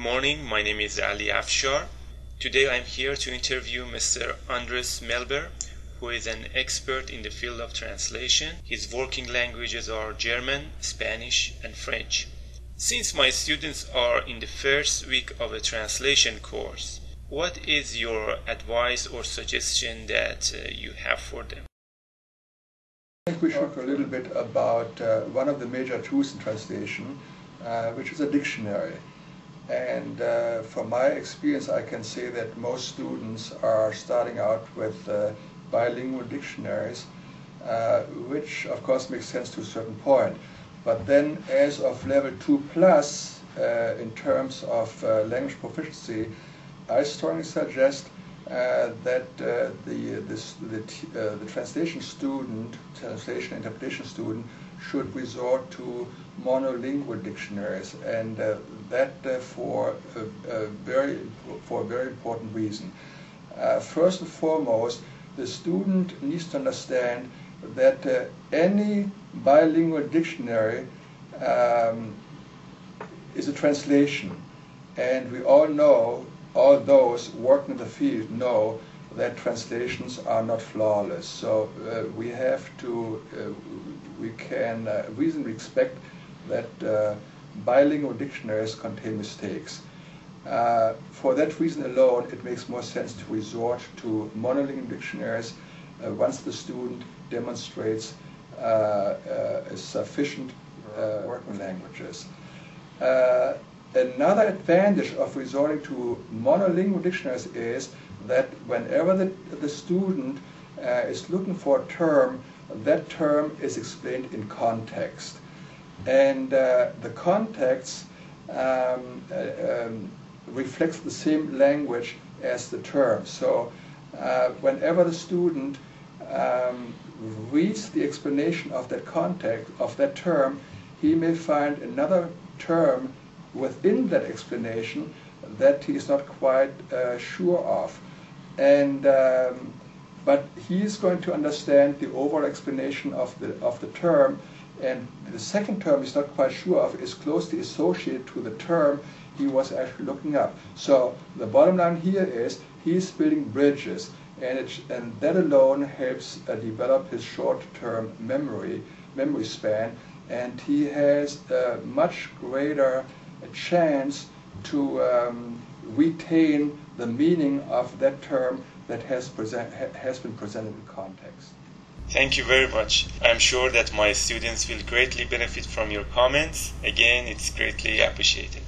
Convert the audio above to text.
morning. My name is Ali Afshar. Today I'm here to interview Mr. Andres Melber, who is an expert in the field of translation. His working languages are German, Spanish, and French. Since my students are in the first week of a translation course, what is your advice or suggestion that you have for them? I think we should talk a little bit about one of the major tools in translation, which is a dictionary. And from my experience, I can say that most students are starting out with bilingual dictionaries, which of course makes sense to a certain point. But then as of level 2+, in terms of language proficiency, I strongly suggest that the translation student, translation interpretation student, should resort to monolingual dictionaries, and that for a very important reason. First and foremost, the student needs to understand that any bilingual dictionary is a translation, and we all know, all those working in the field know, that translations are not flawless. So we can reasonably expect that bilingual dictionaries contain mistakes. For that reason alone, it makes more sense to resort to monolingual dictionaries once the student demonstrates sufficient working languages. Another advantage of resorting to monolingual dictionaries is that whenever the student is looking for a term, that term is explained in context. And the context reflects the same language as the term. So whenever the student reads the explanation of that context, of that term, he may find another term within that explanation that he is not quite sure of. And but he is going to understand the overall explanation of the term, and the second term he's not quite sure of is closely associated to the term he was actually looking up. So the bottom line here is he's building bridges, and that alone helps develop his short-term memory span, and he has a much greater chance to retain the meaning of that term that has been presented in context. Thank you very much. I'm sure that my students will greatly benefit from your comments. Again, it's greatly appreciated.